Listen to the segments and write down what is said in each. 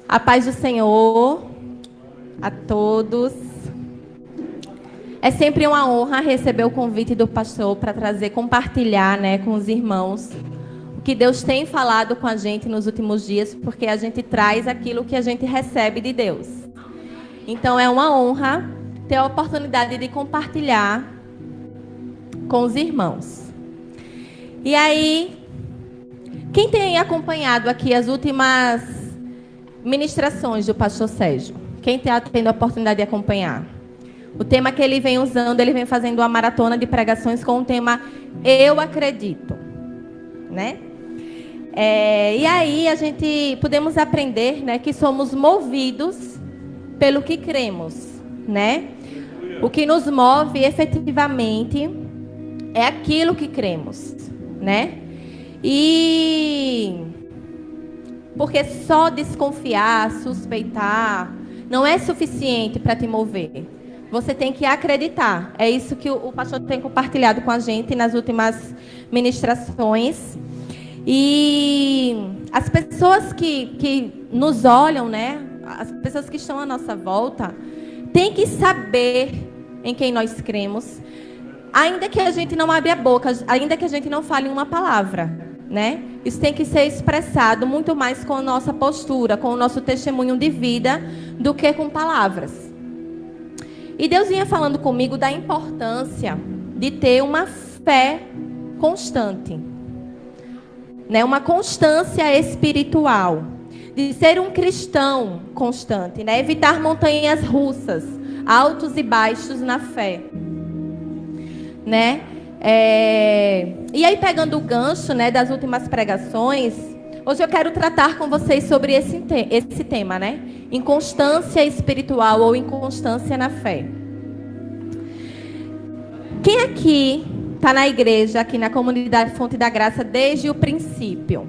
A paz do Senhor a todos. É sempre uma honra receber o convite do pastor para compartilhar, com os irmãos o que Deus tem falado com a gente nos últimos dias, porque a gente traz aquilo que a gente recebe de Deus. Então é uma honra ter a oportunidade de compartilhar com os irmãos. E aí, quem tem acompanhado aqui as últimas ministrações do pastor Sérgio? Quem está tendo a oportunidade de acompanhar? O tema que ele vem usando, ele vem fazendo uma maratona de pregações com o tema Eu Acredito, né? E aí a gente podemos aprender, que somos movidos pelo que cremos, né? O que nos move efetivamente é aquilo que cremos, né? E porque só desconfiar, suspeitar, não é suficiente para te mover. Você tem que acreditar. É isso que o pastor tem compartilhado com a gente nas últimas ministrações. E as pessoas que nos olham, as pessoas que estão à nossa volta, têm que saber em quem nós cremos, ainda que a gente não abra a boca, ainda que a gente não fale uma palavra, né? Isso tem que ser expressado muito mais com a nossa postura, com o nosso testemunho de vida, do que com palavras. E Deus vinha falando comigo da importância de ter uma fé constante, uma constância espiritual, de ser um cristão constante, evitar montanhas russas, altos e baixos na fé, E aí, pegando o gancho, das últimas pregações, hoje eu quero tratar com vocês sobre esse tema, Inconstância espiritual ou inconstância na fé. Quem aqui está na igreja, aqui na comunidade Fonte da Graça, desde o princípio?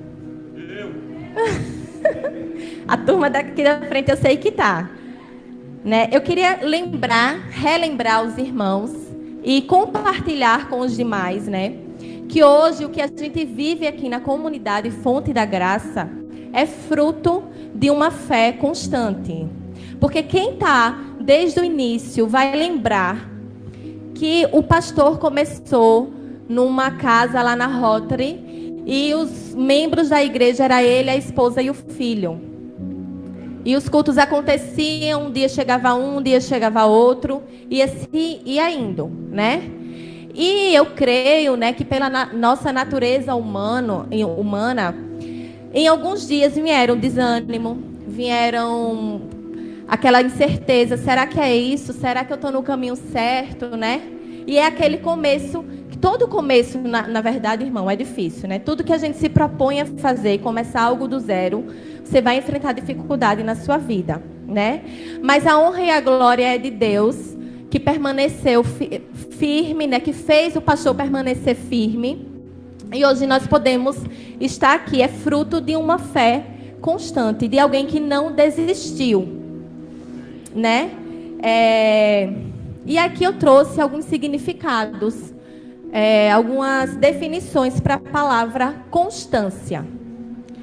A turma daqui da frente eu sei que está. Eu queria relembrar os irmãos e compartilhar com os demais, que hoje o que a gente vive aqui na comunidade Fonte da Graça é fruto de uma fé constante. Porque quem está desde o início vai lembrar que o pastor começou numa casa lá na Rotary e os membros da igreja era ele, a esposa e o filho. E os cultos aconteciam, um dia chegava um dia chegava outro, e assim ia indo, E eu creio, que pela nossa natureza humana, em alguns dias vieram desânimo, vieram aquela incerteza, será que é isso? Será que eu estou no caminho certo, E é aquele começo, que todo começo, na verdade, irmão, é difícil, Tudo que a gente se propõe a fazer, começar algo do zero, você vai enfrentar dificuldade na sua vida, Mas a honra e a glória é de Deus, que permaneceu firme, que fez o pastor permanecer firme. E hoje nós podemos estar aqui, é fruto de uma fé constante, de alguém que não desistiu, E aqui eu trouxe alguns significados, algumas definições para a palavra constância.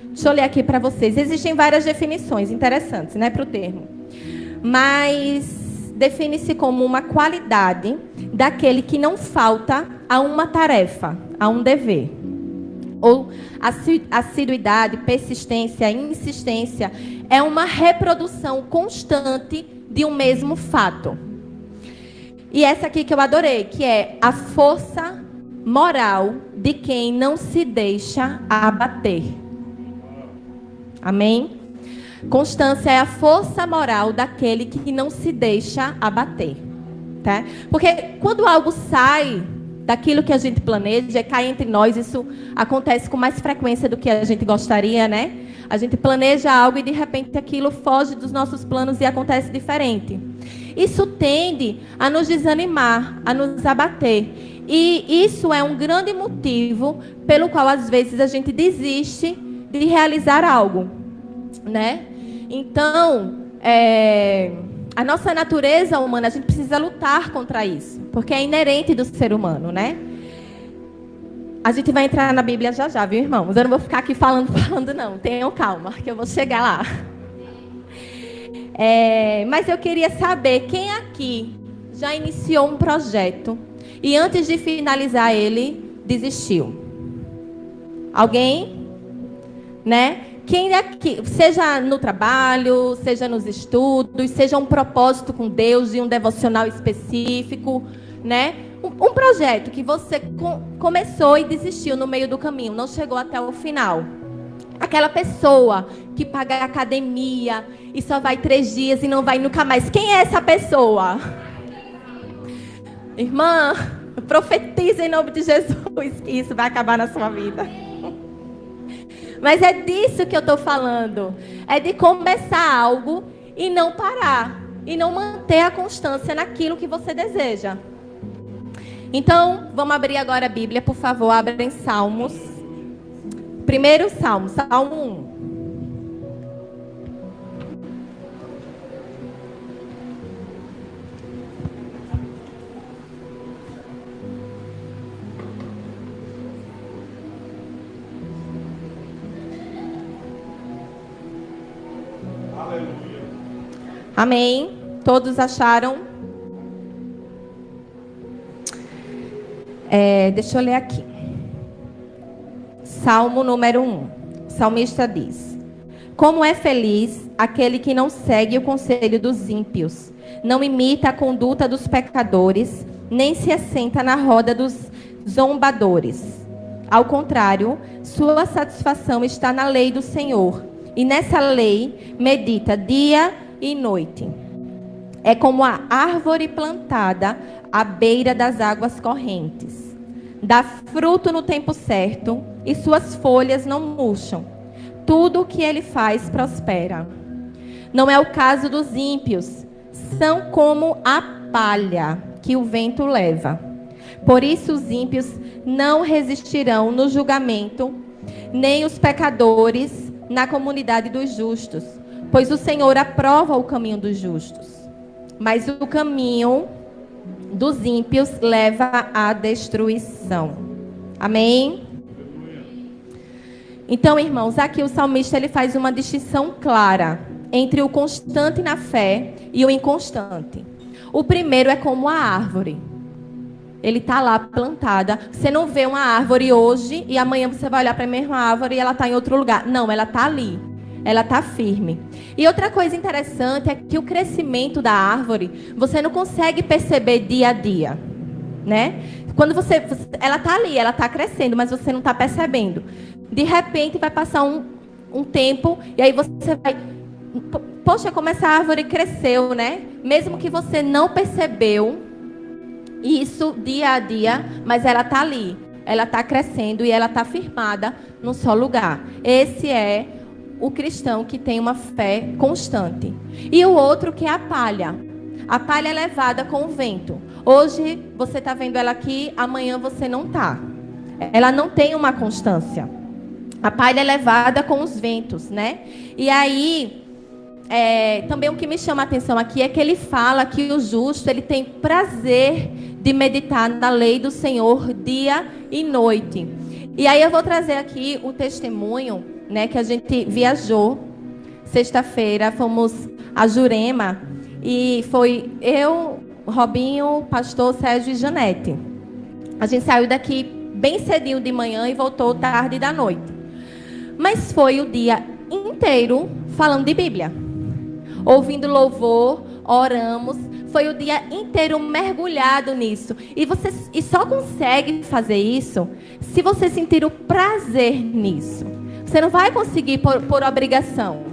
Deixa eu ler aqui para vocês. Existem várias definições interessantes, para o termo. Mas define-se como uma qualidade daquele que não falta a uma tarefa, a um dever. Ou assiduidade, persistência, insistência, é uma reprodução constante de um mesmo fato. E essa aqui que eu adorei, que é a força moral de quem não se deixa abater. Amém? Constância é a força moral daquele que não se deixa abater, tá? Porque quando algo sai daquilo que a gente planeja, cai entre nós, isso acontece com mais frequência do que a gente gostaria, A gente planeja algo e de repente aquilo foge dos nossos planos e acontece diferente. Isso tende a nos desanimar, a nos abater. E isso é um grande motivo pelo qual às vezes a gente desiste de realizar algo, Então, a nossa natureza humana, a gente precisa lutar contra isso, porque é inerente do ser humano, A gente vai entrar na Bíblia já já, viu, irmãos? Eu não vou ficar aqui falando não. Tenham calma, que eu vou chegar lá. Mas eu queria saber quem aqui já iniciou um projeto e antes de finalizar ele, desistiu. Alguém? Né? Quem aqui, seja no trabalho, seja nos estudos, seja um propósito com Deus e um devocional específico, né? Um projeto que você começou e desistiu no meio do caminho, não chegou até o final. Aquela pessoa que paga a academia e só vai 3 dias e não vai nunca mais. Quem é essa pessoa? Irmã, profetiza em nome de Jesus que isso vai acabar na sua vida. Mas é disso que eu estou falando. É de começar algo e não parar. E não manter a constância naquilo que você deseja. Então, vamos abrir agora a Bíblia, por favor. Abra em Salmos. Primeiro Salmo, Salmo 1. Aleluia. Amém. Todos acharam? Deixa eu ler aqui. Salmo número 1. O salmista diz: Como é feliz aquele que não segue o conselho dos ímpios, não imita a conduta dos pecadores, nem se assenta na roda dos zombadores. Ao contrário, sua satisfação está na lei do Senhor, e nessa lei medita dia e noite. É como a árvore plantada à beira das águas correntes. Dá fruto no tempo certo, e suas folhas não murcham. Tudo o que ele faz prospera. Não é o caso dos ímpios. São como a palha que o vento leva. Por isso os ímpios não resistirão no julgamento, nem os pecadores na comunidade dos justos. Pois o Senhor aprova o caminho dos justos, mas o caminho dos ímpios leva à destruição. Amém? Então, irmãos, aqui o salmista ele faz uma distinção clara entre o constante na fé e o inconstante. O primeiro é como a árvore. Ele está lá plantada. Você não vê uma árvore hoje e amanhã você vai olhar para a mesma árvore e ela está em outro lugar. Não, ela está ali. Ela está firme. E outra coisa interessante é que o crescimento da árvore, você não consegue perceber dia a dia, né? Quando ela está ali, ela está crescendo, mas você não está percebendo. De repente vai passar um tempo e aí você vai... Poxa, como essa árvore cresceu, né? Mesmo que você não percebeu isso dia a dia, mas ela está ali. Ela está crescendo e ela está firmada num só lugar. Esse é o cristão que tem uma fé constante. E o outro que é a palha. A palha é levada com o vento. Hoje você está vendo ela aqui, amanhã você não está. Ela não tem uma constância. A palha é levada com os ventos, né? E aí, também o que me chama a atenção aqui é que ele fala que o justo, ele tem prazer de meditar na lei do Senhor dia e noite. E aí eu vou trazer aqui o testemunho, né, que a gente viajou sexta-feira, fomos a Jurema e foi eu, Robinho, pastor Sérgio e Janete. A gente saiu daqui bem cedinho de manhã e voltou tarde da noite. Mas foi o dia inteiro falando de Bíblia, ouvindo louvor, oramos. Foi o dia inteiro mergulhado nisso. E só consegue fazer isso se você sentir o prazer nisso. Você não vai conseguir por obrigação.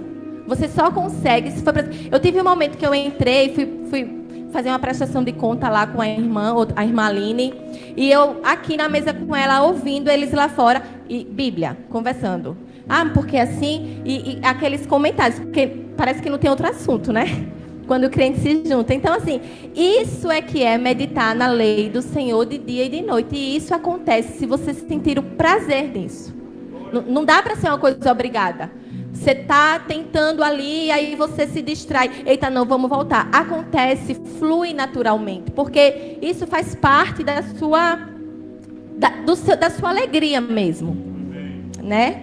Você só consegue se for prazer. Eu tive um momento que eu entrei, fui fazer uma prestação de conta lá com a irmã Aline. E eu aqui na mesa com ela, ouvindo eles lá fora. E Bíblia, conversando. Ah, porque assim... E aqueles comentários. Porque parece que não tem outro assunto, né? Quando o crente se junta. Então, assim, isso é que é meditar na lei do Senhor de dia e de noite. E isso acontece se você sentir o prazer nisso. Não dá para ser uma coisa obrigada. Você está tentando ali e aí você se distrai. Eita, não, vamos voltar. Acontece, flui naturalmente. Porque isso faz parte da sua alegria mesmo. Né?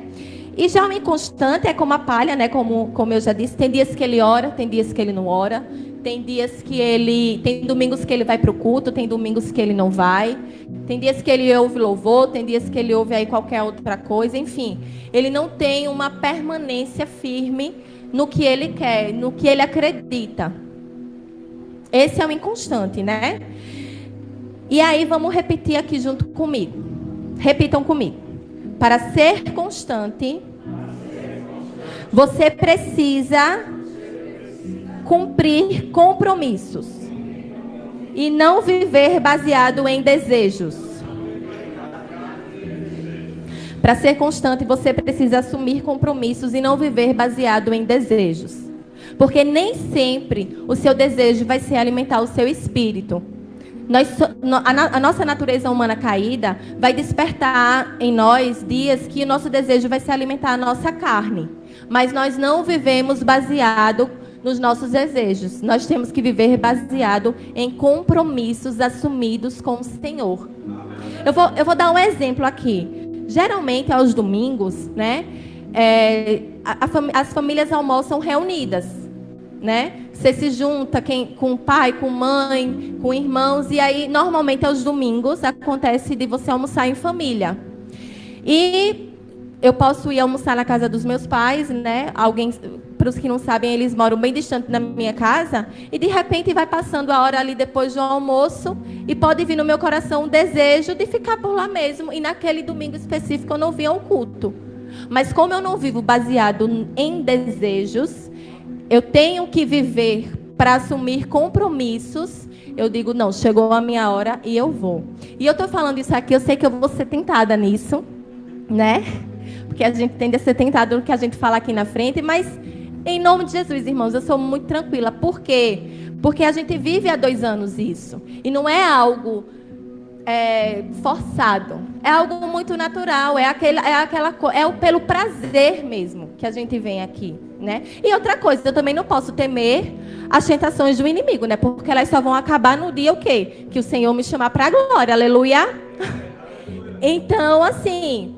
E já o inconstante é como a palha, né? Como eu já disse, tem dias que ele ora, tem dias que ele não ora, tem domingos que ele vai para o culto, tem domingos que ele não vai, tem dias que ele ouve louvor, tem dias que ele ouve aí qualquer outra coisa, enfim. Ele não tem uma permanência firme no que ele quer, no que ele acredita. Esse é o inconstante, né? E aí vamos repetir aqui junto comigo. Repitam comigo. Para ser constante, você precisa cumprir compromissos e não viver baseado em desejos. Para ser constante, você precisa assumir compromissos e não viver baseado em desejos. Porque nem sempre o seu desejo vai ser alimentar o seu espírito. A nossa natureza humana caída vai despertar em nós dias que o nosso desejo vai se alimentar a nossa carne. Mas nós não vivemos baseado nos nossos desejos. Nós temos que viver baseado em compromissos assumidos com o Senhor. Eu vou dar um exemplo aqui. Geralmente, aos domingos, né, as famílias almoçam reunidas, né? Você se junta com o pai, com mãe, com irmãos, e aí normalmente aos domingos acontece de você almoçar em família. E eu posso ir almoçar na casa dos meus pais, né? Para os que não sabem, eles moram bem distante da minha casa, e de repente vai passando a hora ali depois do almoço, e pode vir no meu coração um desejo de ficar por lá mesmo, e naquele domingo específico eu não vim ao culto. Mas como eu não vivo baseado em desejos, eu tenho que viver para assumir compromissos. Eu digo, não, chegou a minha hora e eu vou. E eu estou falando isso aqui, eu sei que eu vou ser tentada nisso, né? Porque a gente tende a ser tentado no que a gente fala aqui na frente, mas em nome de Jesus, irmãos, eu sou muito tranquila. Por quê? Porque a gente vive há 2 anos isso. E não é algo forçado. É algo muito natural. Pelo prazer mesmo que a gente vem aqui, né? E outra coisa, eu também não posso temer as tentações do inimigo, né? Porque elas só vão acabar no dia o quê? Que o Senhor me chamar para a glória. Aleluia! Então, assim,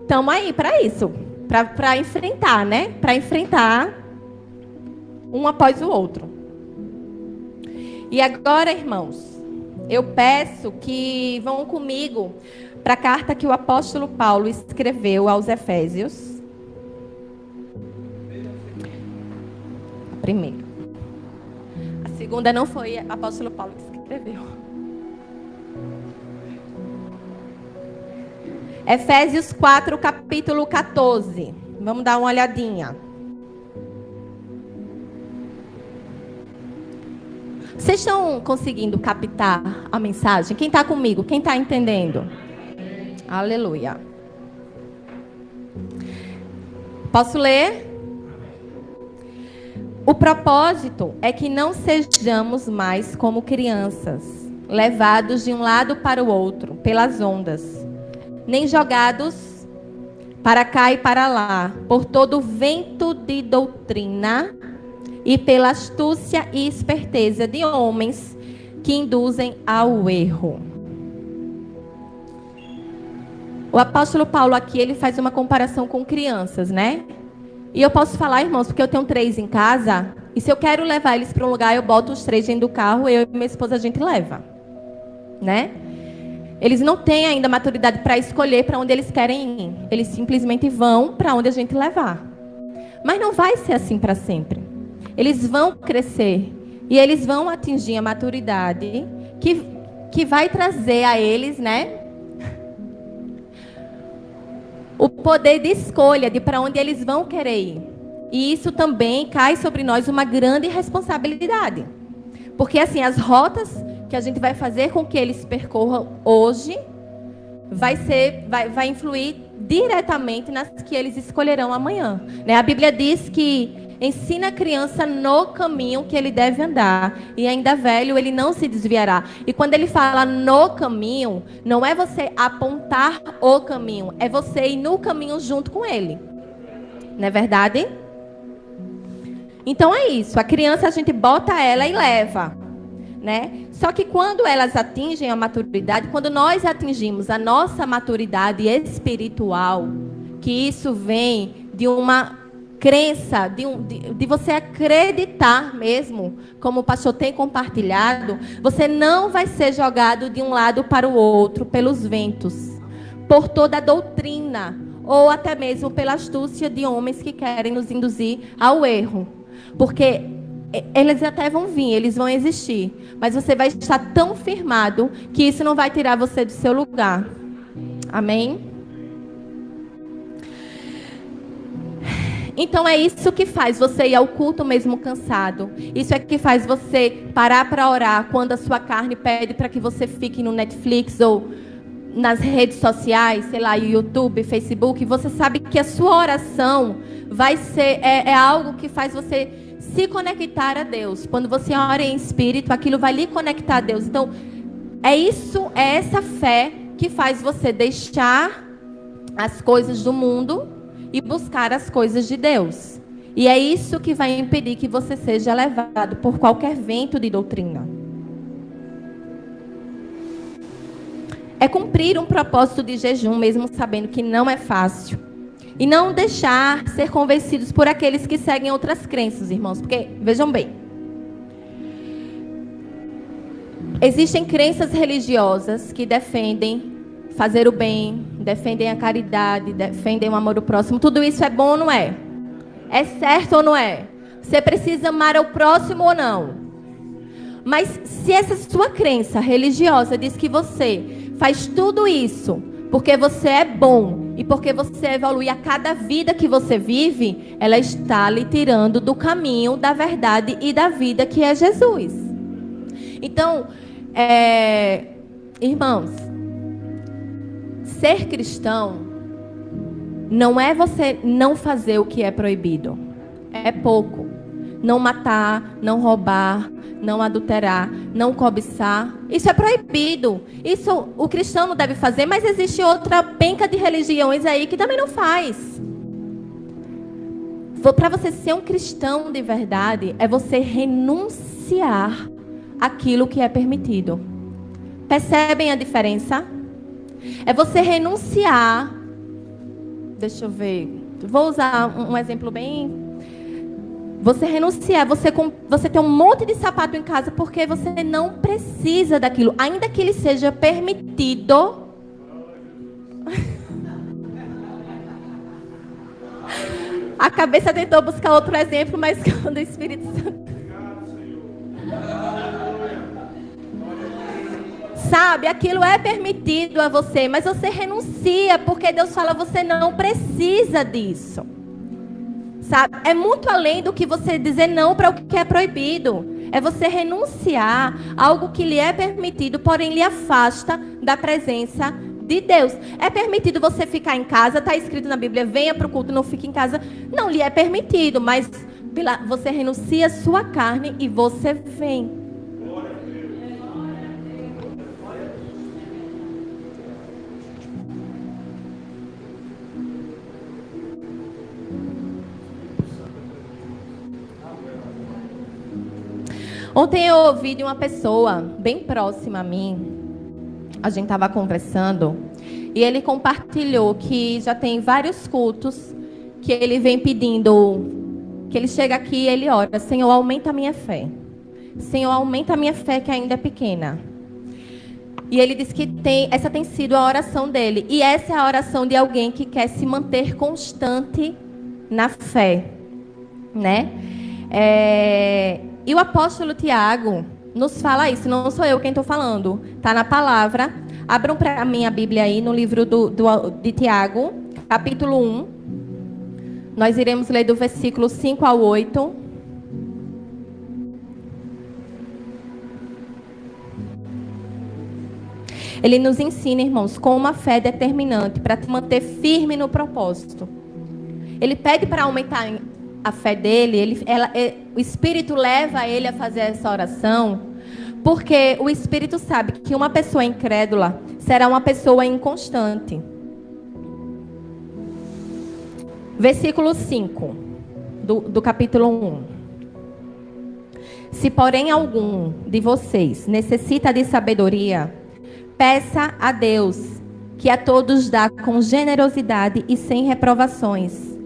estamos aí para isso. Para enfrentar, né? Para enfrentar um após o outro. E agora, irmãos, eu peço que vão comigo para a carta que o apóstolo Paulo escreveu aos Efésios. A primeira. A segunda não foi o apóstolo Paulo que escreveu. Efésios 4, capítulo 14. Vamos dar uma olhadinha. Vocês estão conseguindo captar a mensagem? Quem está comigo? Quem está entendendo? Aleluia. Posso ler? O propósito é que não sejamos mais como crianças, levados de um lado para o outro, pelas ondas, nem jogados para cá e para lá, por todo vento de doutrina e pela astúcia e esperteza de homens que induzem ao erro. O apóstolo Paulo aqui, ele faz uma comparação com crianças, né? E eu posso falar, irmãos, porque eu tenho 3 em casa, e se eu quero levar eles para um lugar, eu boto os 3 dentro do carro, eu e minha esposa, a gente leva, né? Eles não têm ainda maturidade para escolher para onde eles querem ir. Eles simplesmente vão para onde a gente levar. Mas não vai ser assim para sempre. Eles vão crescer e eles vão atingir a maturidade que vai trazer a eles, né, o poder de escolha de para onde eles vão querer ir. E isso também cai sobre nós uma grande responsabilidade. Porque assim, as rotas que a gente vai fazer com que eles percorram hoje vai influir diretamente nas que eles escolherão amanhã, né? A Bíblia diz que ensina a criança no caminho que ele deve andar, e ainda velho ele não se desviará. E quando ele fala no caminho, não é você apontar o caminho, é você ir no caminho junto com ele. Não é verdade? Então é isso, a criança a gente bota ela e leva, né? Só que quando elas atingem a maturidade, quando nós atingimos a nossa maturidade espiritual, que isso vem de uma crença, de você acreditar mesmo, como o pastor tem compartilhado, você não vai ser jogado de um lado para o outro pelos ventos, por toda a doutrina, ou até mesmo pela astúcia de homens que querem nos induzir ao erro. Porque eles até vão vir, eles vão existir, mas você vai estar tão firmado que isso não vai tirar você do seu lugar. Amém? Então é isso que faz você ir ao culto mesmo cansado. Isso é que faz você parar para orar quando a sua carne pede para que você fique no Netflix ou nas redes sociais, sei lá, YouTube, Facebook. Você sabe que a sua oração vai ser algo que faz você se conectar a Deus. Quando você ora em espírito, aquilo vai lhe conectar a Deus. Então, é essa fé que faz você deixar as coisas do mundo e buscar as coisas de Deus. E é isso que vai impedir que você seja levado por qualquer vento de doutrina. É cumprir um propósito de jejum, mesmo sabendo que não é fácil. E não deixar ser convencidos por aqueles que seguem outras crenças, irmãos. Porque, vejam bem, existem crenças religiosas que defendem fazer o bem, defendem a caridade, defendem o amor ao próximo. Tudo isso é bom ou não é? É certo ou não é? Você precisa amar ao próximo ou não? Mas se essa sua crença religiosa diz que você faz tudo isso porque você é bom e porque você evolui a cada vida que você vive, ela está lhe tirando do caminho da verdade e da vida que é Jesus. Então, irmãos, ser cristão não é você não fazer o que é proibido. É pouco. Não matar, não roubar, não adulterar, não cobiçar. Isso é proibido. Isso o cristão não deve fazer, mas existe outra penca de religiões aí que também não faz. Para você ser um cristão de verdade, é você renunciar àquilo que é permitido. Percebem a diferença? É você renunciar. Deixa eu ver. Vou usar um exemplo bem. Você renunciar, você ter um monte de sapato em casa porque você não precisa daquilo, ainda que ele seja permitido. A cabeça tentou buscar outro exemplo, mas quando o Espírito Santo... Sabe, aquilo é permitido a você, mas você renuncia porque Deus fala, você não precisa disso. Sabe? É muito além do que você dizer não para o que é proibido. É você renunciar a algo que lhe é permitido, porém lhe afasta da presença de Deus. É permitido você ficar em casa, está escrito na Bíblia, venha para o culto, não fique em casa. Não lhe é permitido, mas você renuncia a sua carne e você vem. Ontem eu ouvi de uma pessoa bem próxima a mim, a gente estava conversando, e ele compartilhou que já tem vários cultos que ele vem pedindo, que ele chega aqui e ele ora, Senhor, aumenta a minha fé. Senhor, aumenta a minha fé que ainda é pequena. E ele disse que essa tem sido a oração dele. E essa é a oração de alguém que quer se manter constante na fé, né? E o apóstolo Tiago nos fala isso, não sou eu quem estou falando, está na palavra. Abram para mim a Bíblia aí no livro de Tiago, capítulo 1. Nós iremos ler do versículo 5 ao 8. Ele nos ensina, irmãos, com uma fé determinante para te manter firme no propósito. Ele pede para aumentar a fé dele, o Espírito leva ele a fazer essa oração, porque o Espírito sabe que uma pessoa incrédula será uma pessoa inconstante. Versículo 5 do capítulo 1. Se, porém, algum de vocês necessita de sabedoria, peça a Deus, que a todos dá com generosidade e sem reprovações,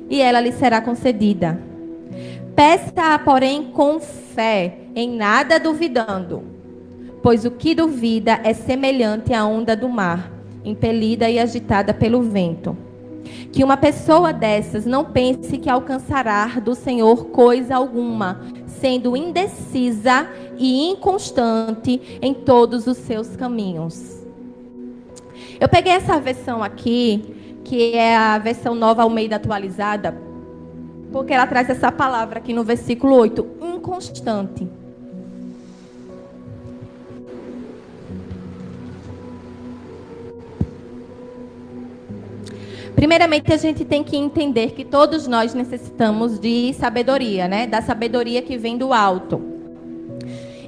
e ela lhe será concedida. Peça, porém, com fé, em nada duvidando, pois o que duvida é semelhante à onda do mar, impelida e agitada pelo vento. Que uma pessoa dessas não pense que alcançará do Senhor coisa alguma, sendo indecisa e inconstante em todos os seus caminhos. Eu peguei essa versão aqui, que é a versão Nova Almeida atualizada, porque ela traz essa palavra aqui no versículo 8, inconstante. Primeiramente, a gente tem que entender que todos nós necessitamos de sabedoria, né? Da sabedoria que vem do alto.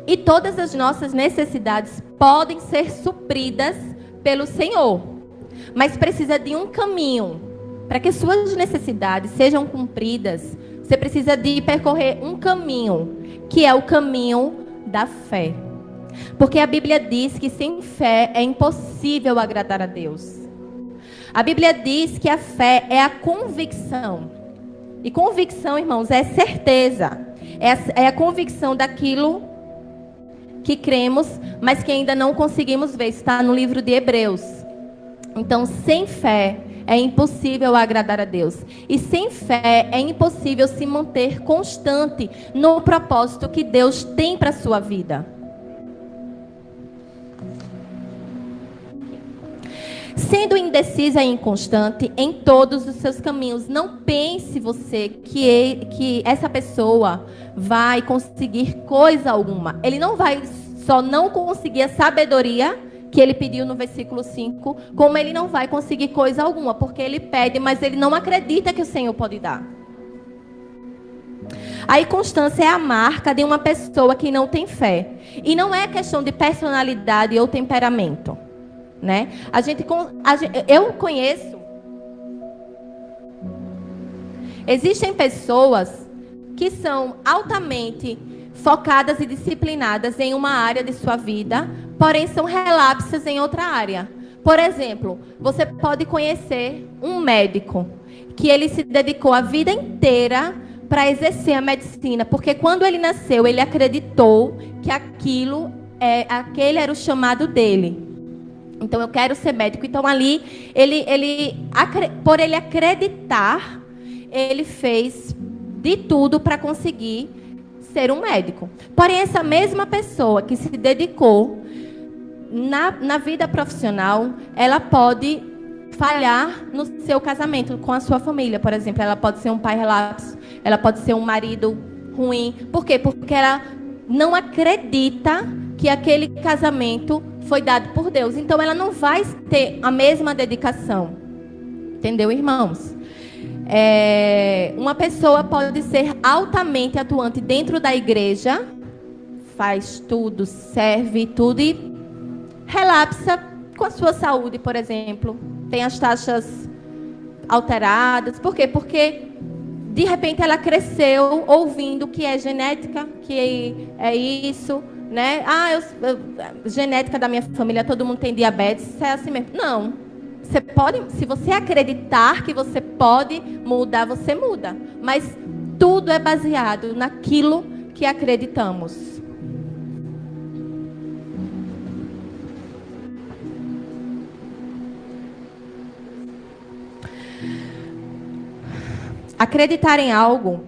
E todas as nossas necessidades podem ser supridas pelo Senhor. Mas precisa de um caminho. Para que suas necessidades sejam cumpridas, você precisa de percorrer um caminho, que é o caminho da fé. Porque a Bíblia diz que sem fé é impossível agradar a Deus. A Bíblia diz que a fé é a convicção. E convicção, irmãos, é certeza. É a convicção daquilo que cremos, mas que ainda não conseguimos ver. Está no livro de Hebreus. Então, sem fé é impossível agradar a Deus. E sem fé é impossível se manter constante no propósito que Deus tem para a sua vida. Sendo indecisa e inconstante em todos os seus caminhos. Não pense você que essa pessoa vai conseguir coisa alguma. Ele não vai só não conseguir a sabedoria que ele pediu no versículo 5, como ele não vai conseguir coisa alguma, porque ele pede, mas ele não acredita que o Senhor pode dar. A inconstância é a marca de uma pessoa que não tem fé. E não é questão de personalidade ou temperamento. Né? Eu conheço. Existem pessoas que são altamente focadas e disciplinadas em uma área de sua vida, porém são relapsas em outra área. Por exemplo, você pode conhecer um médico que ele se dedicou a vida inteira para exercer a medicina, porque quando ele nasceu, ele acreditou que aquele era o chamado dele. Então, eu quero ser médico. Então, ali, por ele acreditar, ele fez de tudo para conseguir ser um médico. Porém, essa mesma pessoa que se dedicou na vida profissional, ela pode falhar no seu casamento com a sua família, por exemplo. Ela pode ser um pai relapso, ela pode ser um marido ruim. Por quê? Porque ela não acredita que aquele casamento foi dado por Deus. Então, ela não vai ter a mesma dedicação. Entendeu, irmãos? Uma pessoa pode ser altamente atuante dentro da igreja, faz tudo, serve tudo e relapsa com a sua saúde, por exemplo. Tem as taxas alteradas. Por quê? Porque, de repente, ela cresceu ouvindo que é genética, que é isso, né? Genética da minha família, todo mundo tem diabetes, é assim mesmo. Não. Você pode, se você acreditar que você pode mudar, você muda. Mas tudo é baseado naquilo que acreditamos. Acreditar em algo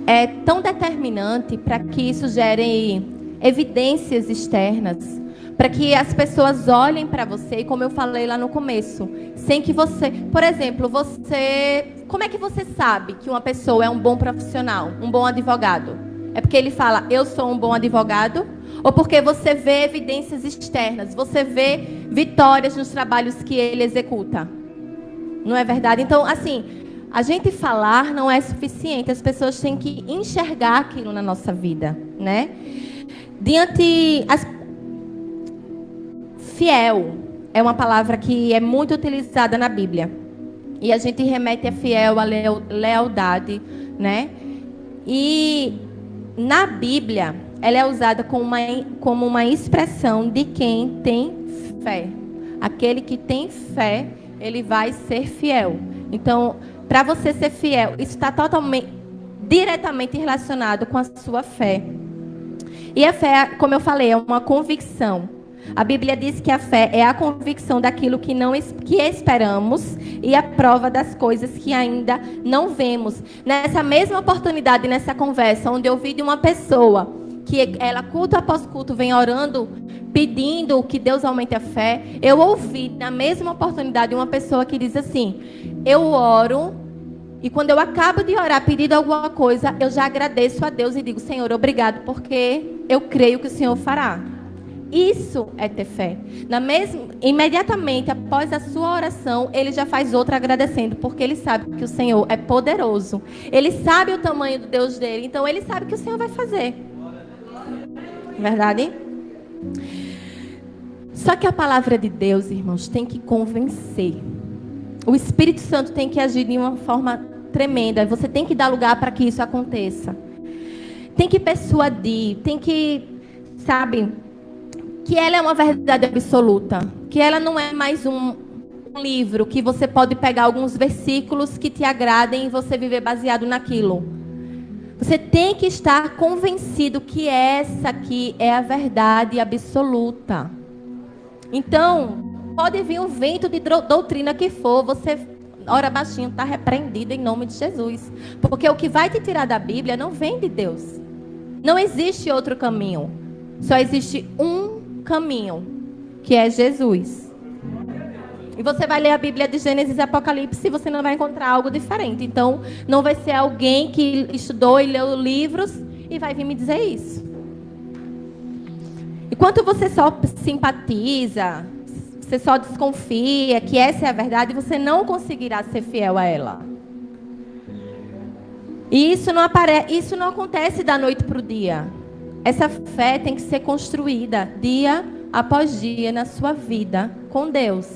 é tão determinante para que isso gere evidências externas, para que as pessoas olhem para você, e como eu falei lá no começo, sem que você... Por exemplo, como é que você sabe que uma pessoa é um bom profissional, um bom advogado? É porque ele fala, eu sou um bom advogado? Ou porque você vê evidências externas, você vê vitórias nos trabalhos que ele executa? Não é verdade? Então, assim, a gente falar não é suficiente. As pessoas têm que enxergar aquilo na nossa vida, né? Fiel é uma palavra que é muito utilizada na Bíblia. E a gente remete a fiel, a lealdade, né? E na Bíblia, ela é usada como uma expressão de quem tem fé. Aquele que tem fé, ele vai ser fiel. Então, para você ser fiel, isso está diretamente relacionado com a sua fé. E a fé, como eu falei, é uma convicção. A Bíblia diz que a fé é a convicção daquilo que esperamos e a prova das coisas que ainda não vemos. Nessa mesma oportunidade, nessa conversa, onde eu vi de uma pessoa que ela, culto após culto, vem orando, pedindo que Deus aumente a fé, eu ouvi, na mesma oportunidade, uma pessoa que diz assim: eu oro, e quando eu acabo de orar, pedindo alguma coisa, eu já agradeço a Deus e digo: Senhor, obrigado, porque eu creio que o Senhor fará. Isso é ter fé. Imediatamente após a sua oração, ele já faz outra agradecendo, porque ele sabe que o Senhor é poderoso. Ele sabe o tamanho do Deus dele, então ele sabe que o Senhor vai fazer. Verdade? Só que a palavra de Deus, irmãos, tem que convencer. O Espírito Santo tem que agir de uma forma tremenda. Você tem que dar lugar para que isso aconteça. Tem que persuadir, tem que, sabe, que ela é uma verdade absoluta. Que ela não é mais um livro que você pode pegar alguns versículos que te agradem e você viver baseado naquilo. Você tem que estar convencido que essa aqui é a verdade absoluta. Então, pode vir um vento de doutrina que for, você ora baixinho, está repreendido em nome de Jesus. Porque o que vai te tirar da Bíblia não vem de Deus. Não existe outro caminho. Só existe um caminho, que é Jesus. E você vai ler a Bíblia de Gênesis e Apocalipse e você não vai encontrar algo diferente. Então, não vai ser alguém que estudou e leu livros e vai vir me dizer isso. Enquanto você só simpatiza, você só desconfia que essa é a verdade, você não conseguirá ser fiel a ela. E isso não acontece da noite para o dia. Essa fé tem que ser construída dia após dia na sua vida com Deus.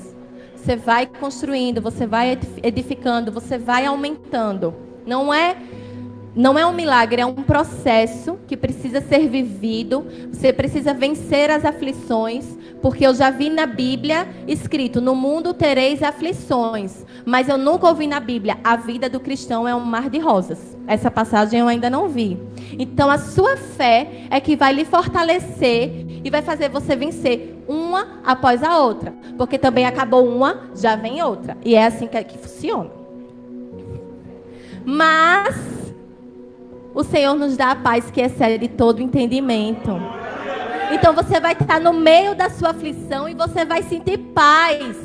Você vai construindo, você vai edificando, você vai aumentando. Não é um milagre, é um processo que precisa ser vivido. Você precisa vencer as aflições, porque eu já vi na Bíblia escrito: no mundo tereis aflições. Mas eu nunca ouvi na Bíblia: a vida do cristão é um mar de rosas. Essa passagem eu ainda não vi. Então a sua fé é que vai lhe fortalecer e vai fazer você vencer uma após a outra. Porque também acabou uma, já vem outra. E é assim que funciona. Mas o Senhor nos dá a paz que excede todo entendimento. Então você vai estar no meio da sua aflição e você vai sentir paz.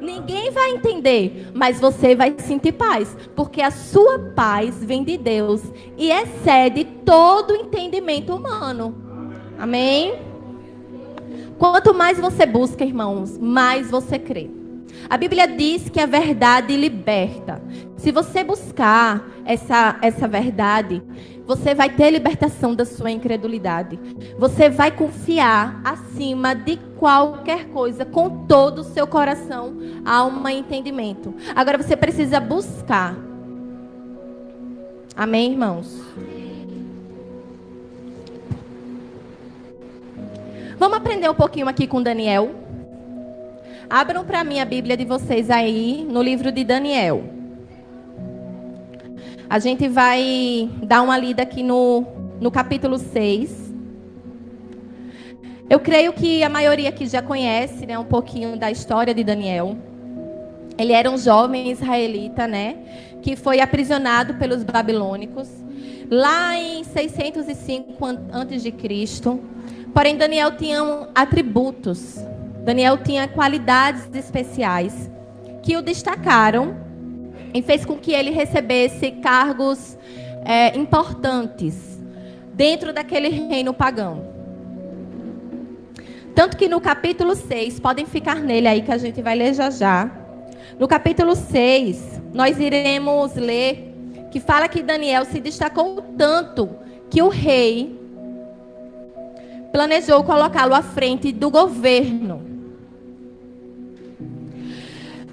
Ninguém vai entender, mas você vai sentir paz. Porque a sua paz vem de Deus e excede todo entendimento humano. Amém? Quanto mais você busca, irmãos, mais você crê. A Bíblia diz que a verdade liberta. Se você buscar essa verdade, você vai ter libertação da sua incredulidade. Você vai confiar acima de qualquer coisa, com todo o seu coração, alma e entendimento. Agora você precisa buscar. Amém, irmãos? Vamos aprender um pouquinho aqui com Daniel. Abram para mim a Bíblia de vocês aí, no livro de Daniel. A gente vai dar uma lida aqui no capítulo 6. Eu creio que a maioria aqui já conhece, né, um pouquinho da história de Daniel. Ele era um jovem israelita, né, que foi aprisionado pelos babilônicos lá em 605 a.C. Porém, Daniel tinha atributos. Daniel tinha qualidades especiais que o destacaram e fez com que ele recebesse cargos importantes dentro daquele reino pagão. Tanto que no capítulo 6, podem ficar nele aí que a gente vai ler já já. No capítulo 6, nós iremos ler que fala que Daniel se destacou tanto que o rei planejou colocá-lo à frente do governo.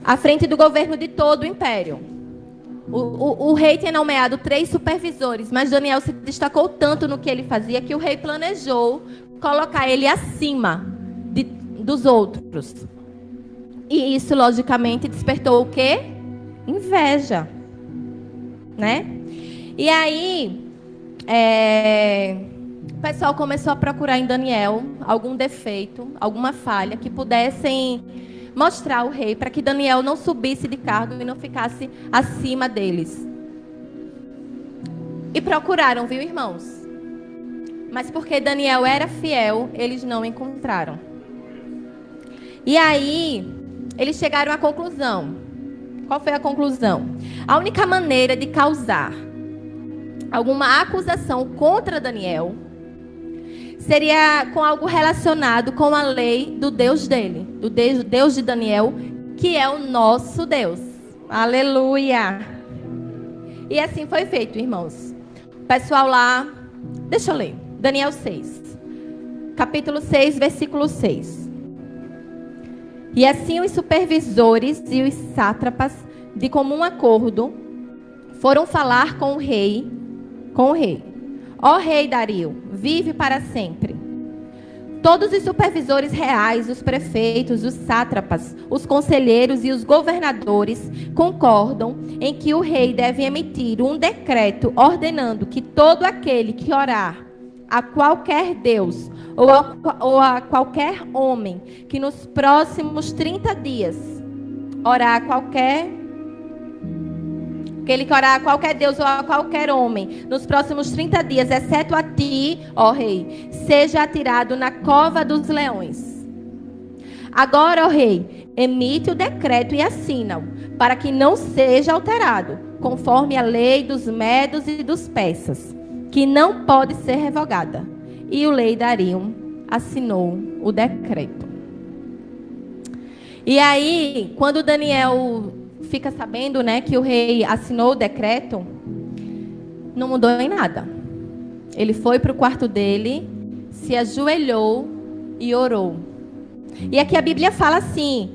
À frente do governo de todo o império. O rei tinha nomeado 3 supervisores, mas Daniel se destacou tanto no que ele fazia que o rei planejou colocar ele acima dos outros. E isso, logicamente, despertou o quê? Inveja, né? E aí, o pessoal começou a procurar em Daniel algum defeito, alguma falha que pudessem mostrar ao rei para que Daniel não subisse de cargo e não ficasse acima deles. E procuraram, viu, irmãos? Mas porque Daniel era fiel, eles não encontraram. E aí, eles chegaram à conclusão. Qual foi a conclusão? A única maneira de causar alguma acusação contra Daniel seria com algo relacionado com a lei do Deus dele, do Deus de Daniel, que é o nosso Deus. Aleluia! E assim foi feito, irmãos. O pessoal lá, deixa eu ler, Daniel 6, capítulo 6, versículo 6. E assim os supervisores e os sátrapas, de comum acordo, foram falar com o rei. Ó rei Dario, vive para sempre. Todos os supervisores reais, os prefeitos, os sátrapas, os conselheiros e os governadores concordam em que o rei deve emitir um decreto ordenando que todo aquele que orar a qualquer Deus ou a qualquer homem que nos próximos 30 dias orar a qualquer Deus ou a qualquer homem nos próximos 30 dias, exceto a ti, ó rei, seja atirado na cova dos leões. Agora, ó rei, emite o decreto e assina-o, para que não seja alterado, conforme a lei dos medos e dos persas, que não pode ser revogada. E o rei Dario assinou o decreto. E aí, quando Daniel fica sabendo, né, que o rei assinou o decreto, não mudou em nada. Ele foi para o quarto dele, se ajoelhou e orou. E aqui a Bíblia fala assim,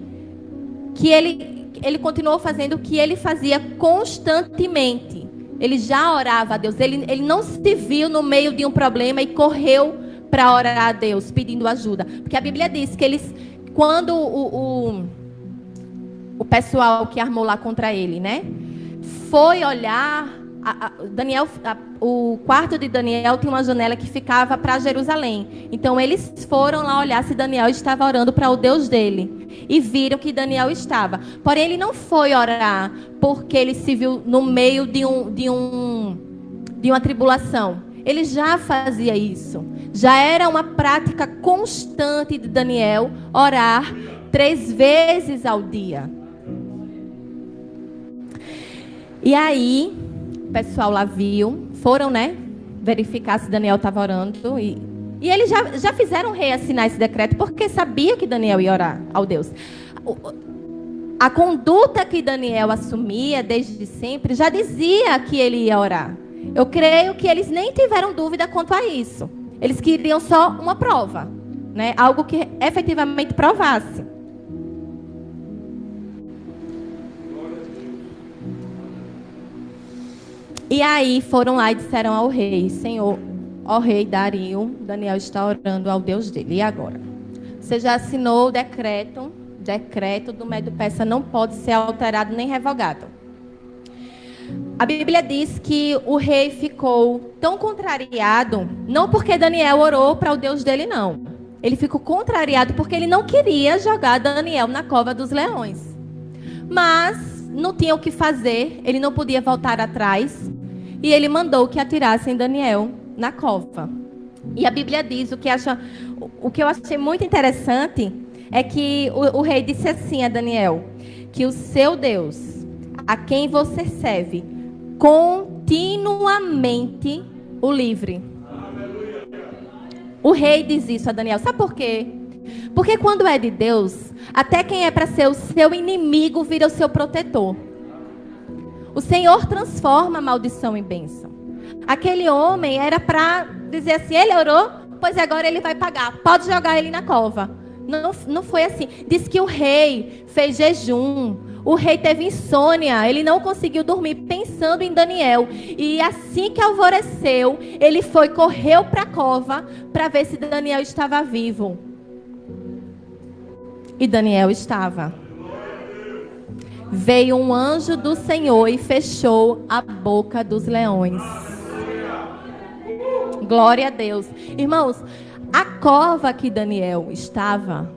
que ele continuou fazendo o que ele fazia constantemente. Ele já orava a Deus. Ele não se viu no meio de um problema e correu para orar a Deus, pedindo ajuda. Porque a Bíblia diz que quando o pessoal que armou lá contra ele, né, foi olhar, o quarto de Daniel tinha uma janela que ficava para Jerusalém. Então eles foram lá olhar se Daniel estava orando para o Deus dele e viram que Daniel estava. Porém ele não foi orar porque ele se viu no meio de uma tribulação. Ele já fazia isso. Já era uma prática constante de Daniel orar 3 vezes ao dia. E aí, o pessoal lá viu, foram, né, verificar se Daniel estava orando. E eles já fizeram o rei assinar esse decreto, porque sabia que Daniel ia orar ao Deus. A conduta que Daniel assumia desde sempre já dizia que ele ia orar. Eu creio que eles nem tiveram dúvida quanto a isso. Eles queriam só uma prova, né, algo que efetivamente provasse. E aí foram lá e disseram ao rei: Senhor, ó rei Dario, Daniel está orando ao Deus dele. E agora? Você já assinou o decreto do Medo-Persa não pode ser alterado nem revogado. A Bíblia diz que o rei ficou tão contrariado, não porque Daniel orou para o Deus dele, não. Ele ficou contrariado porque ele não queria jogar Daniel na cova dos leões. Mas não tinha o que fazer, ele não podia voltar atrás. E ele mandou que atirassem Daniel na cova. E a Bíblia diz, o que eu achei muito interessante, é que o rei disse assim a Daniel, que o seu Deus, a quem você serve, continuamente o livre. O rei diz isso a Daniel. Sabe por quê? Porque quando é de Deus, até quem é para ser o seu inimigo vira o seu protetor. O Senhor transforma a maldição em bênção. Aquele homem era para dizer assim, ele orou, pois agora ele vai pagar. Pode jogar ele na cova. Não foi assim. Diz que o rei fez jejum. o rei teve insônia, ele não conseguiu dormir pensando em Daniel. E assim que alvoreceu, ele correu para a cova para ver se Daniel estava vivo. E Daniel estava. Veio um anjo do Senhor e fechou a boca dos leões. Glória a Deus. Irmãos, a cova que Daniel estava,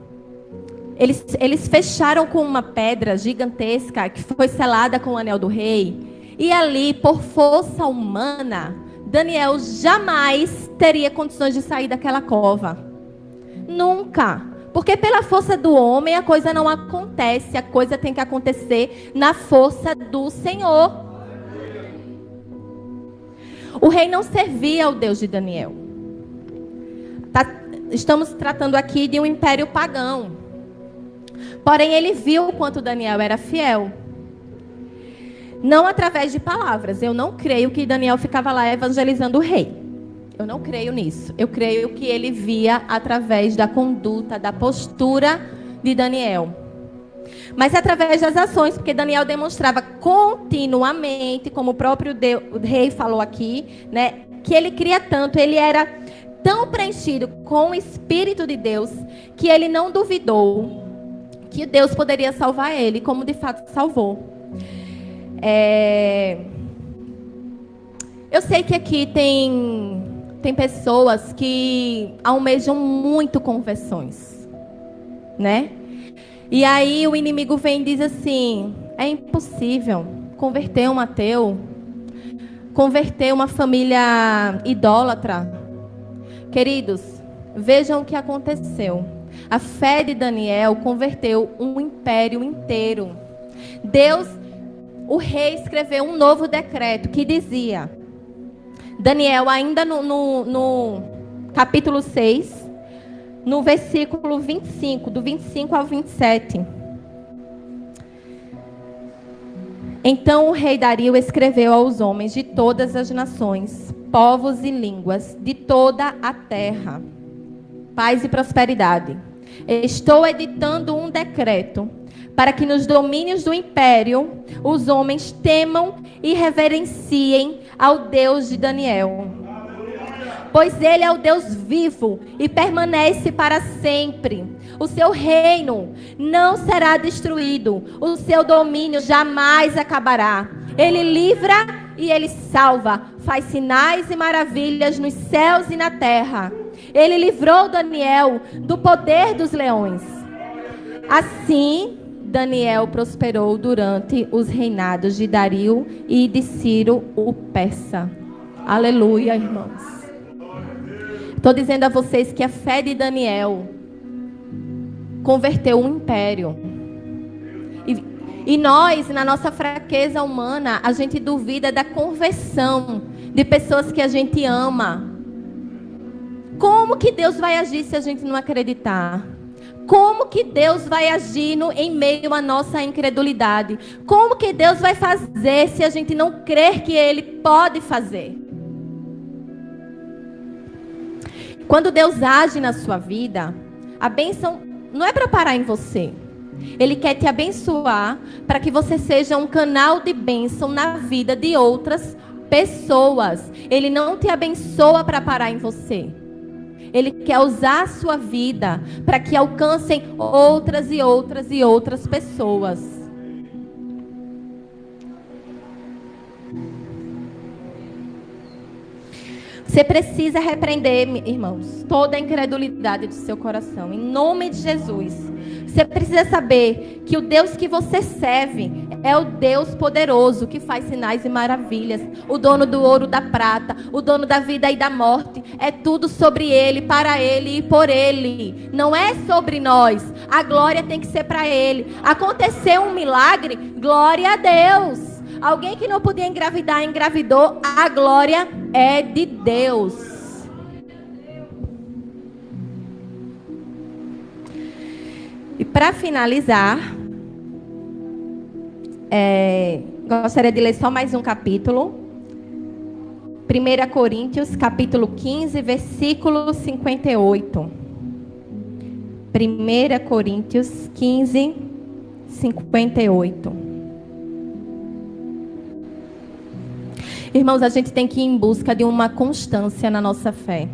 eles fecharam com uma pedra gigantesca que foi selada com o anel do rei. E ali, por força humana, Daniel jamais teria condições de sair daquela cova. Nunca. Porque pela força do homem a coisa não acontece. A coisa tem que acontecer na força do Senhor. O rei não servia ao Deus de Daniel. Estamos tratando aqui de um império pagão. Porém, ele viu o quanto Daniel era fiel. Não através de palavras. Eu não creio que Daniel ficava lá evangelizando o rei. Eu não creio nisso. Eu creio que ele via através da conduta, da postura de Daniel. Mas através das ações, porque Daniel demonstrava continuamente, como o próprio o rei falou aqui, né, que ele cria tanto, ele era tão preenchido com o Espírito de Deus, que ele não duvidou que Deus poderia salvar ele, como de fato salvou. Eu sei que aqui tem pessoas que almejam muito conversões, né? E aí o inimigo vem e diz assim: é impossível converter um ateu, converter uma família idólatra. Queridos, vejam o que aconteceu. A fé de Daniel converteu um império inteiro. Deus, o rei, escreveu um novo decreto que dizia... Daniel, ainda no capítulo 6, no versículo 25, do 25 ao 27. Então o rei Dario escreveu aos homens de todas as nações, povos e línguas, de toda a terra: paz e prosperidade. Estou editando um decreto para que nos domínios do império os homens temam e reverenciem ao Deus de Daniel. Pois ele é o Deus vivo e permanece para sempre. O seu reino não será destruído. O seu domínio jamais acabará. Ele livra e ele salva. Faz sinais e maravilhas nos céus e na terra. Ele livrou Daniel do poder dos leões. Assim, Daniel prosperou durante os reinados de Dario e de Ciro o persa. Aleluia, irmãos. Estou dizendo a vocês que a fé de Daniel converteu um império. E nós, na nossa fraqueza humana, a gente duvida da conversão de pessoas que a gente ama. Como que Deus vai agir se a gente não acreditar? Como que Deus vai agir em meio à nossa incredulidade? Como que Deus vai fazer se a gente não crer que Ele pode fazer? Quando Deus age na sua vida, a bênção não é para parar em você. Ele quer te abençoar para que você seja um canal de bênção na vida de outras pessoas. Ele não te abençoa para parar em você. Ele quer usar a sua vida para que alcancem outras e outras e outras pessoas. Você precisa repreender, irmãos, toda a incredulidade do seu coração, em nome de Jesus. Você precisa saber que o Deus que você serve é o Deus poderoso, que faz sinais e maravilhas. O dono do ouro, da prata, o dono da vida e da morte. É tudo sobre Ele, para Ele e por Ele. Não é sobre nós. A glória tem que ser para Ele. Aconteceu um milagre, glória a Deus. Alguém que não podia engravidar, engravidou. A glória é de Deus. E para finalizar, gostaria de ler só mais um capítulo. 1 Coríntios, capítulo 15, versículo 58. 1 Coríntios 15, 58. Irmãos, a gente tem que ir em busca de uma constância na nossa fé.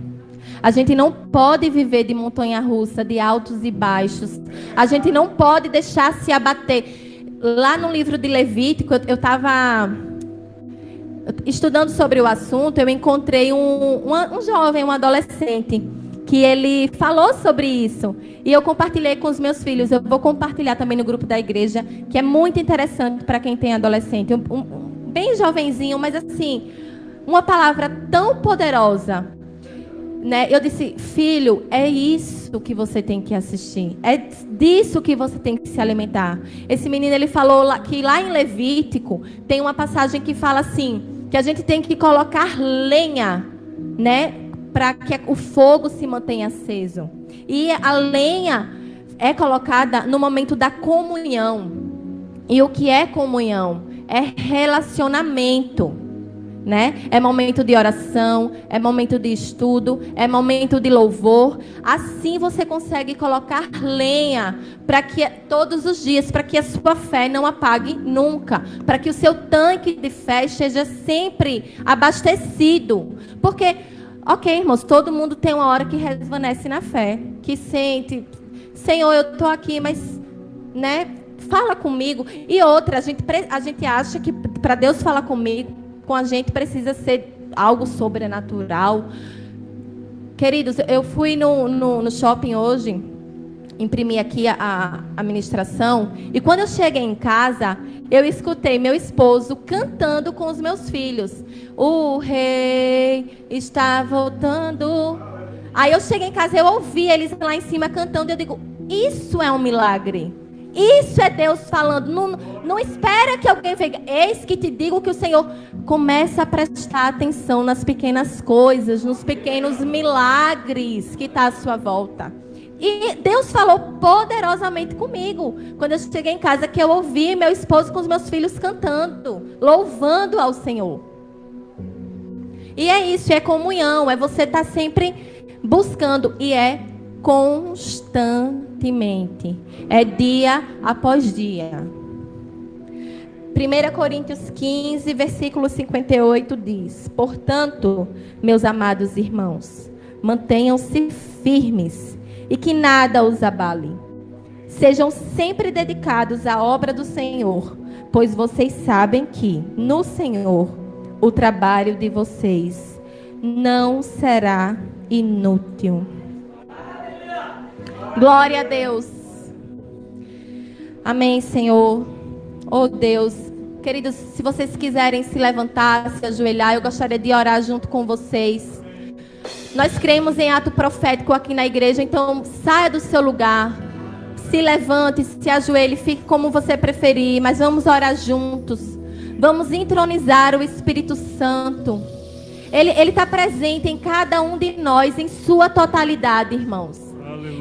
A gente não pode viver de montanha-russa, de altos e baixos. A gente não pode deixar se abater. Lá no livro de Levítico, eu estava estudando sobre o assunto, eu encontrei um jovem, um adolescente, que ele falou sobre isso. E eu compartilhei com os meus filhos. Eu vou compartilhar também no grupo da igreja, que é muito interessante para quem tem adolescente. Bem jovenzinho, mas assim, uma palavra tão poderosa. Né? Eu disse, filho, é isso que você tem que assistir. É disso que você tem que se alimentar. Esse menino, ele falou que lá em Levítico, tem uma passagem que fala assim, que a gente tem que colocar lenha, né? Para que o fogo se mantenha aceso. E a lenha é colocada no momento da comunhão. E o que é comunhão? É relacionamento. Né? É momento de oração, é momento de estudo, é momento de louvor. Assim você consegue colocar lenha para que todos os dias, para que a sua fé não apague nunca, para que o seu tanque de fé esteja sempre abastecido. Porque, ok, irmãos, todo mundo tem uma hora que desvanece na fé, que sente, Senhor, eu estou aqui, mas, né? Fala comigo. E outra, a gente acha que para Deus falar com a gente precisa ser algo sobrenatural. Queridos, eu fui no shopping hoje, imprimi aqui a ministração, e quando eu cheguei em casa, eu escutei meu esposo cantando com os meus filhos. O rei está voltando. Aí eu cheguei em casa, eu ouvi eles lá em cima cantando, e eu digo, isso é um milagre. Isso é Deus falando. Não espera que alguém veja. Eis que te digo que o Senhor começa a prestar atenção nas pequenas coisas, nos pequenos milagres que está à sua volta. E Deus falou poderosamente comigo quando eu cheguei em casa, que eu ouvi meu esposo com os meus filhos cantando, louvando ao Senhor. E é isso, é comunhão, é você estar sempre buscando, e é constantemente, é dia após dia. 1 Coríntios 15, versículo 58 diz: portanto, meus amados irmãos, mantenham-se firmes e que nada os abale. Sejam sempre dedicados à obra do Senhor, pois vocês sabem que no Senhor o trabalho de vocês não será inútil. Glória a Deus. Amém, Senhor. Oh Deus. Queridos, se vocês quiserem se levantar, se ajoelhar, eu gostaria de orar junto com vocês. Nós cremos em ato profético aqui na igreja, então saia do seu lugar. Se levante, se ajoelhe, fique como você preferir, mas vamos orar juntos. Vamos entronizar o Espírito Santo. Ele está presente em cada um de nós, em sua totalidade, irmãos.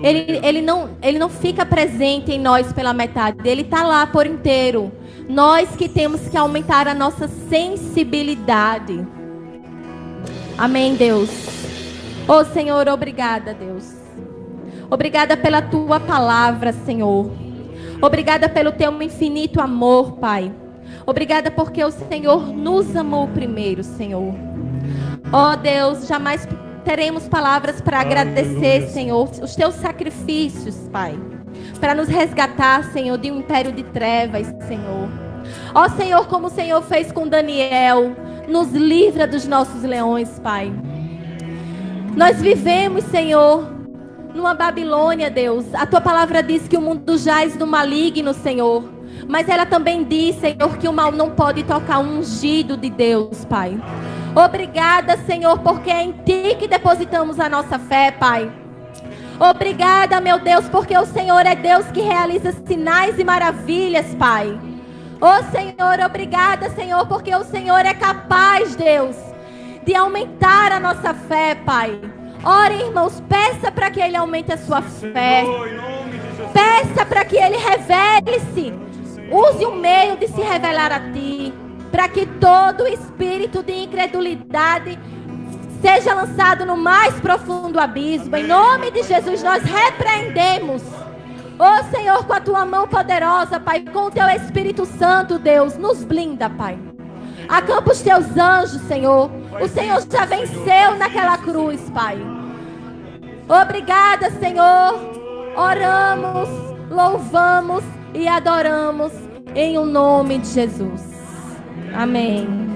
Ele não fica presente em nós pela metade. Ele está lá por inteiro. Nós que temos que aumentar a nossa sensibilidade. Amém, Deus. Oh, Senhor, obrigada, Deus. Obrigada pela Tua palavra, Senhor. Obrigada pelo Teu infinito amor, Pai. Obrigada porque o Senhor nos amou primeiro, Senhor. Oh, Deus, jamais teremos palavras para agradecer, Senhor, os Teus sacrifícios, Pai, para nos resgatar, Senhor, de um império de trevas, Senhor. Ó Senhor, como o Senhor fez com Daniel, nos livra dos nossos leões, Pai. Nós vivemos, Senhor, numa Babilônia, Deus. A Tua palavra diz que o mundo jaz do maligno, Senhor. Mas ela também diz, Senhor, que o mal não pode tocar o ungido de Deus, Pai. Obrigada, Senhor, porque é em Ti que depositamos a nossa fé, Pai. Obrigada, meu Deus, porque o Senhor é Deus que realiza sinais e maravilhas, Pai. Oh, Senhor, obrigada, Senhor, porque o Senhor é capaz, Deus, de aumentar a nossa fé, Pai. Ore, irmãos, peça para que Ele aumente a sua fé. Peça para que Ele revele-se. Use o meio de se revelar a Ti, para que todo espírito de incredulidade seja lançado no mais profundo abismo. Em nome de Jesus, nós repreendemos Ô Senhor, com a tua mão poderosa, Pai, com o teu Espírito Santo, Deus, nos blinda, Pai. Acampa os teus anjos, Senhor. O Senhor já venceu naquela cruz, Pai. Obrigada, Senhor. Oramos, louvamos e adoramos em o nome de Jesus. Amém.